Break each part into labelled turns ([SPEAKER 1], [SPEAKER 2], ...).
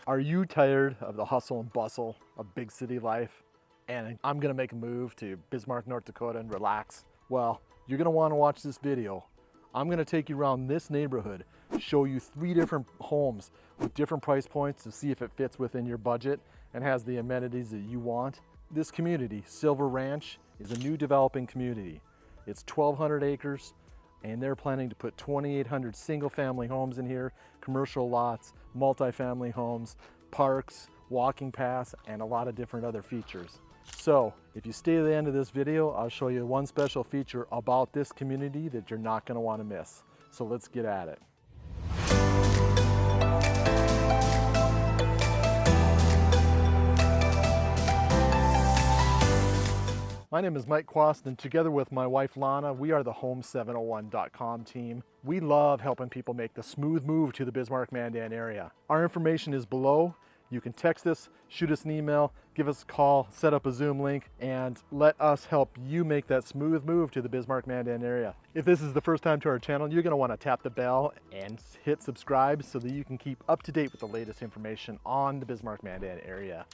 [SPEAKER 1] Are you tired of the hustle and bustle of big city life? And I'm gonna make a move to Bismarck, North Dakota and relax? Well, you're gonna wanna watch this video. I'm gonna take you around this neighborhood, show you 3 different homes with different price points to see if it fits within your budget and has the amenities that you want. This community, Silver Ranch, is a new developing community. It's 1,200 acres, and they're planning to put 2,800 single-family homes in here, commercial lots, multifamily homes, parks, walking paths, and a lot of different other features. So, if you stay to the end of this video, I'll show you one special feature about this community that you're not going to want to miss. So let's get at it. My name is Mike Quast, and together with my wife Lana, we are the Home701.com team. We love helping people make the smooth move to the Bismarck-Mandan area. Our information is below. You can text us, shoot us an email, give us a call, set up a Zoom link, and let us help you make that smooth move to the Bismarck-Mandan area. If this is the first time to our channel, you're going to want to tap the bell and hit subscribe so that you can keep up to date with the latest information on the Bismarck-Mandan area.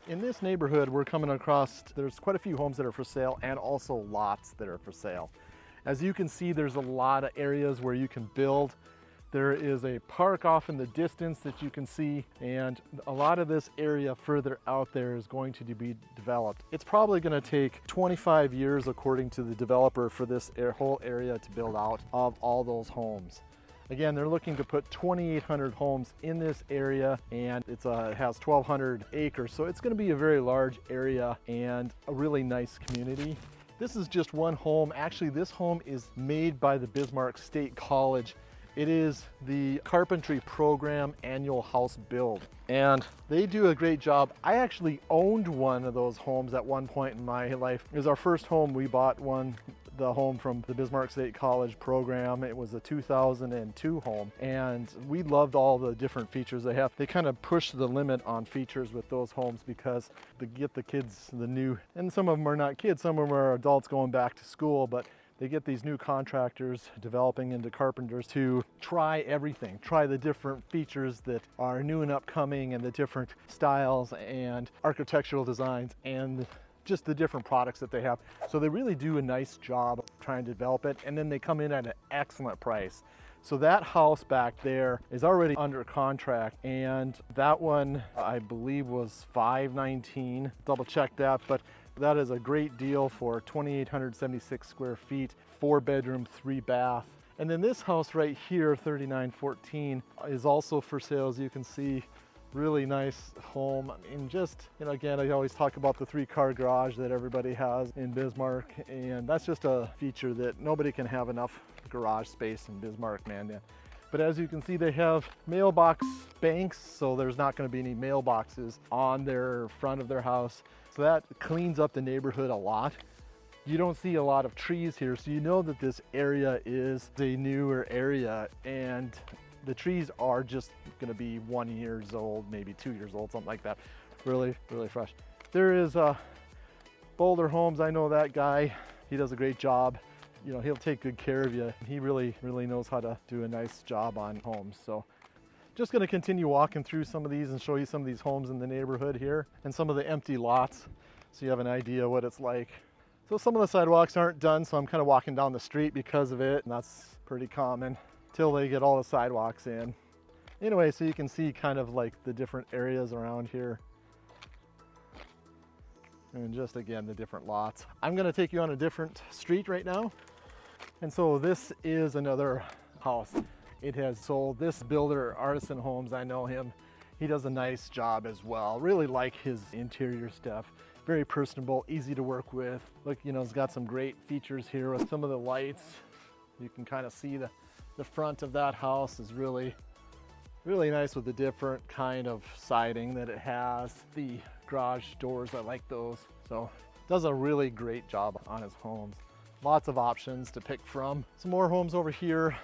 [SPEAKER 1] In this neighborhood, we're coming across, there's quite a few homes that are for sale and also lots that are for sale. As you can see, there's a lot of areas where you can build. There is a park off in the distance that you can see, and a lot of this area further out there is going to be developed. It's probably going to take 25 years, according to the developer, for this whole area to build out of all those homes. Again, they're looking to put 2,800 homes in this area, and it has 1,200 acres, so it's going to be a very large area and a really nice community. This is just one home. Actually, this home is made by the Bismarck State College. It is the carpentry program annual house build, and they do a great job. I actually owned one of those homes at one point in my life. It was our first home. We bought the home from the Bismarck State College program. It was a 2002 home, and we loved all the different features they have. They kind of push the limit on features with those homes because to get the kids the new, and some of them are not kids, some of them are adults going back to school, but they get these new contractors developing into carpenters to try everything, try the different features that are new and upcoming and the different styles and architectural designs and just the different products that they have. So they really do a nice job of trying to develop it, and then they come in at an excellent price. So that house back there is already under contract, and that one I believe was $519. Double check that, but that is a great deal for 2,876 square feet, 4 bedroom, 3 bath. And then this house right here, 3914, is also for sale. As you can see, really nice home. I mean, just, again, I always talk about the 3-car garage that everybody has in Bismarck, and that's just a feature that nobody can have enough garage space in Bismarck-Mandan. But as you can see, they have mailbox banks, so there's not going to be any mailboxes on their front of their house. So that cleans up the neighborhood a lot. You don't see a lot of trees here, so you know that this area is a newer area, and the trees are just going to be 1 year old, maybe 2 years old, something like that. Really, really fresh. There is Boulder Homes. I know that guy. He does a great job. He'll take good care of you. He really knows how to do a nice job on homes. So just going to continue walking through some of these and show you some of these homes in the neighborhood here and some of the empty lots so you have an idea what it's like. So some of the sidewalks aren't done, so I'm kind of walking down the street because of it, and that's pretty common till they get all the sidewalks in. Anyway, so you can see kind of like the different areas around here. And just again, the different lots. I'm going to take you on a different street right now. And so this is another house. It has sold. This builder, Artisan Homes, I know him. He does a nice job as well. Really like his interior stuff. Very personable, easy to work with. Look, it's got some great features here with some of the lights. You can kind of see the front of that house is really nice with the different kind of siding that it has. The garage doors, I like those. So does a really great job on his homes. Lots of options to pick from. Some more homes over here.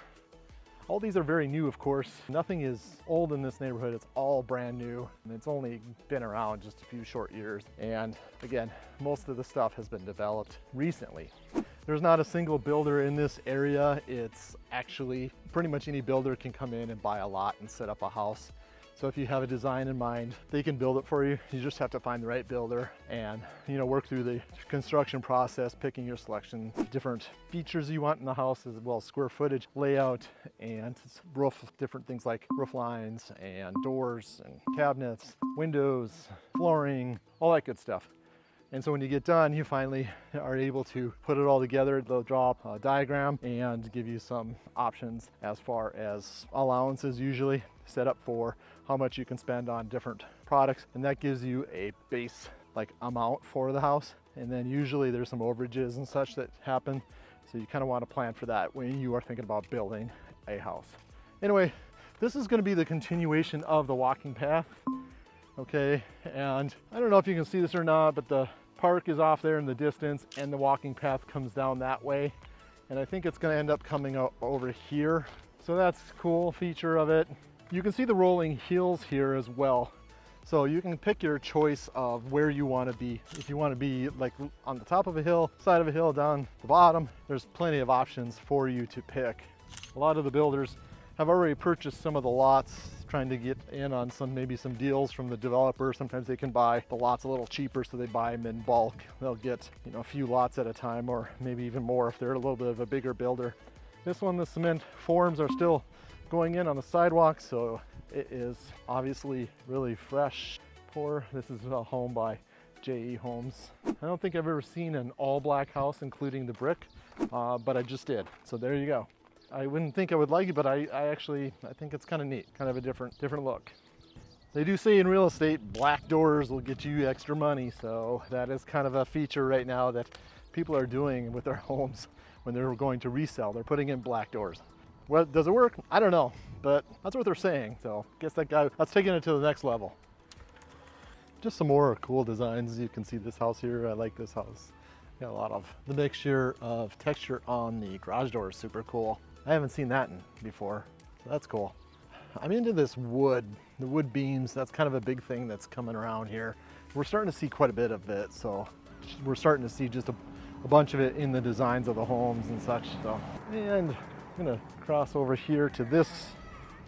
[SPEAKER 1] All these are very new, of course. Nothing is old in this neighborhood. It's all brand new, and it's only been around just a few short years. And again, most of the stuff has been developed recently. There's not a single builder in this area. It's actually pretty much any builder can come in and buy a lot and set up a house. So if you have a design in mind, they can build it for you. You just have to find the right builder and, you know, work through the construction process, picking your selection, different features you want in the house, as well as square footage, layout, and roof, different things like roof lines and doors and cabinets, windows, flooring, all that good stuff. And so when you get done, you finally are able to put it all together. They'll draw a diagram and give you some options as far as allowances, usually set up for how much you can spend on different products. And that gives you a base like amount for the house. And then usually there's some overages and such that happen. So you kind of want to plan for that when you are thinking about building a house. Anyway, this is going to be the continuation of the walking path. Okay, and I don't know if you can see this or not, but the park is off there in the distance and the walking path comes down that way. And I think it's going to end up coming up over here. So that's a cool feature of it. You can see the rolling hills here as well. So you can pick your choice of where you want to be. If you want to be like on the top of a hill, side of a hill, down the bottom, there's plenty of options for you to pick. A lot of the builders have already purchased some of the lots, trying to get in on maybe some deals from the developer. Sometimes they can buy the lots a little cheaper, so they buy them in bulk. They'll get, you know, a few lots at a time, or maybe even more if they're a little bit of a bigger builder. This one, the cement forms are still going in on the sidewalk, so it is obviously really fresh. This is a home by J.E. Homes. I don't think I've ever seen an all black house, including the brick, but I just did. So there you go. I wouldn't think I would like it, but I think it's kind of neat, kind of a different look. They do say in real estate, black doors will get you extra money. So that is kind of a feature right now that people are doing with their homes when they're going to resell. They're putting in black doors. Well, does it work? I don't know, but that's what they're saying. So I guess that's taking it to the next level. Just some more cool designs. You can see this house here. I like this house. Got a lot of the mixture of texture on the garage door is super cool. I haven't seen that before, so that's cool. I'm into this wood, the wood beams. That's kind of a big thing that's coming around here. We're starting to see quite a bit of it, so we're starting to see just a bunch of it in the designs of the homes and such. So, and I'm gonna cross over here to this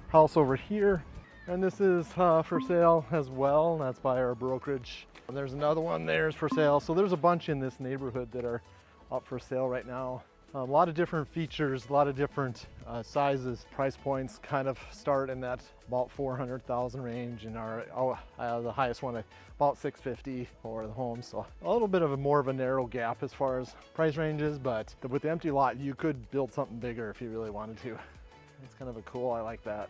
[SPEAKER 1] house over here, and this is for sale as well. That's by our brokerage. And there's another one there's for sale. So there's a bunch in this neighborhood that are up for sale right now. A lot of different features, a lot of different sizes, price points kind of start in that about 400,000 range, and the highest one about 650 for the home. So a little bit of more of a narrow gap as far as price ranges, but with the empty lot, you could build something bigger if you really wanted to. It's kind of a cool, I like that.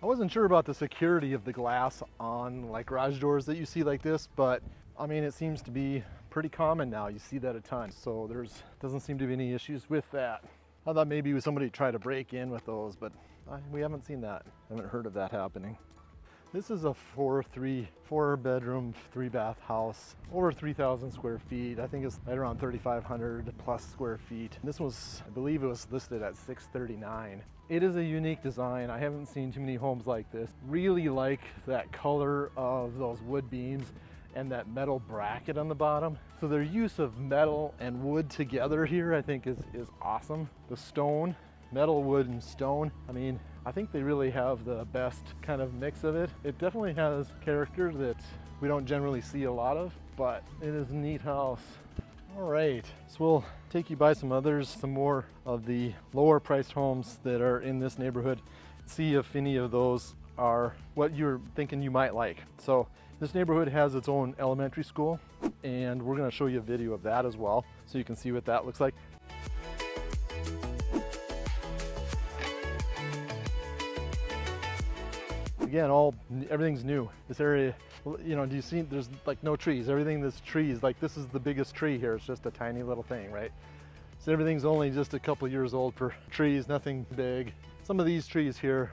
[SPEAKER 1] I wasn't sure about the security of the glass on like garage doors that you see like this, but I mean, it seems to be pretty common now. You see that a ton. So doesn't seem to be any issues with that. I thought maybe somebody tried to break in with those, but we haven't seen that. I haven't heard of that happening. This is a four bedroom, 3-bath house, over 3,000 square feet. I think it's right around 3,500 plus square feet. This was, I believe it was listed at $639. It is a unique design. I haven't seen too many homes like this. Really like that color of those wood beams and that metal bracket on the bottom. So their use of metal and wood together here, I think is awesome. The stone, metal, wood, and stone. I mean, I think they really have the best kind of mix of it. It definitely has character that we don't generally see a lot of, but it is a neat house. All right, so we'll take you by some more of the lower priced homes that are in this neighborhood, see if any of those are what you're thinking you might like. So this neighborhood has its own elementary school, and we're going to show you a video of that as well, so you can see what that looks like. Again, everything's new. This area, you know, do you see there's like no trees? Everything that's trees, like this is the biggest tree here. It's just a tiny little thing, right? So everything's only just a couple years old for trees, nothing big. Some of these trees here,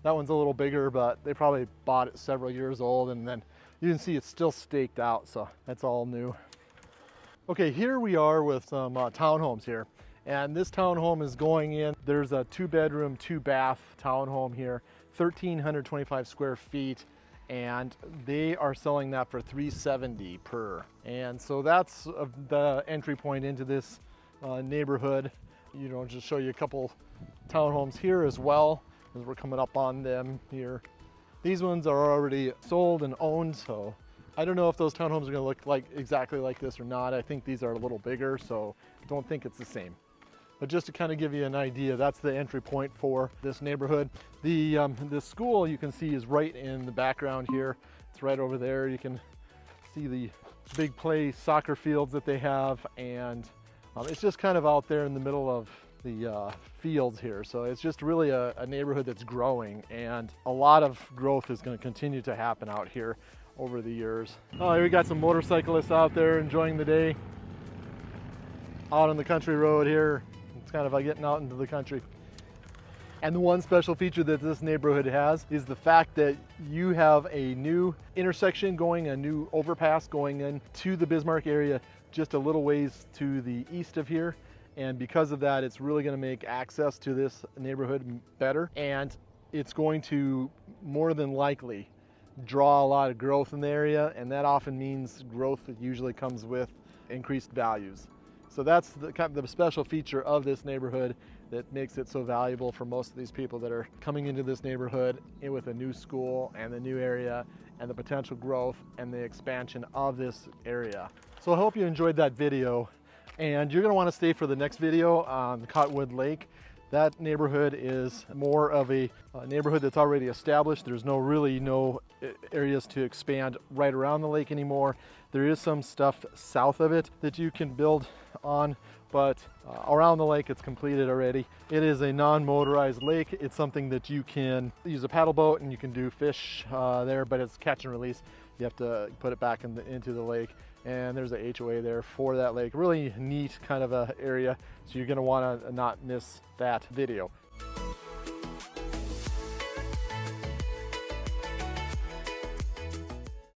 [SPEAKER 1] that one's a little bigger, but they probably bought it several years old, and then you can see it's still staked out, so that's all new. Okay, here we are with some townhomes here, and this townhome is going in. There's a 2-bedroom, 2-bath townhome here, 1,325 square feet, and they are selling that for $370 per. And so that's the entry point into this neighborhood. You know, just show you a couple townhomes here as well, as we're coming up on them here. These ones are already sold and owned, so I don't know if those townhomes are gonna look like exactly like this or not. I think these are a little bigger, so I don't think it's the same. But just to kind of give you an idea, that's the entry point for this neighborhood. The school you can see is right in the background here. It's right over there. You can see the big play soccer fields that they have, and it's just kind of out there in the middle of the fields here. So it's just really a neighborhood that's growing, and a lot of growth is going to continue to happen out here over the years. Oh, here we got some motorcyclists out there enjoying the day out on the country road here. It's kind of like getting out into the country. And the one special feature that this neighborhood has is the fact that you have a new intersection going, a new overpass going into the Bismarck area just a little ways to the east of here. And because of that, it's really going to make access to this neighborhood better. And it's going to more than likely draw a lot of growth in the area. And that often means growth that usually comes with increased values. So that's the kind of the special feature of this neighborhood that makes it so valuable for most of these people that are coming into this neighborhood with a new school and the new area and the potential growth and the expansion of this area. So I hope you enjoyed that video, and you're going to want to stay for the next video on the Cottonwood Lake. That neighborhood is more of a neighborhood that's already established. There's really no areas to expand right around the lake anymore. There is some stuff south of it that you can build on, but around the lake it's completed already. It is a non-motorized lake. It's something that you can use a paddle boat and you can do fish there, but it's catch and release. You have to put it back into the lake, and there's a HOA there for that lake. Really neat kind of a area, so you're going to want to not miss that video.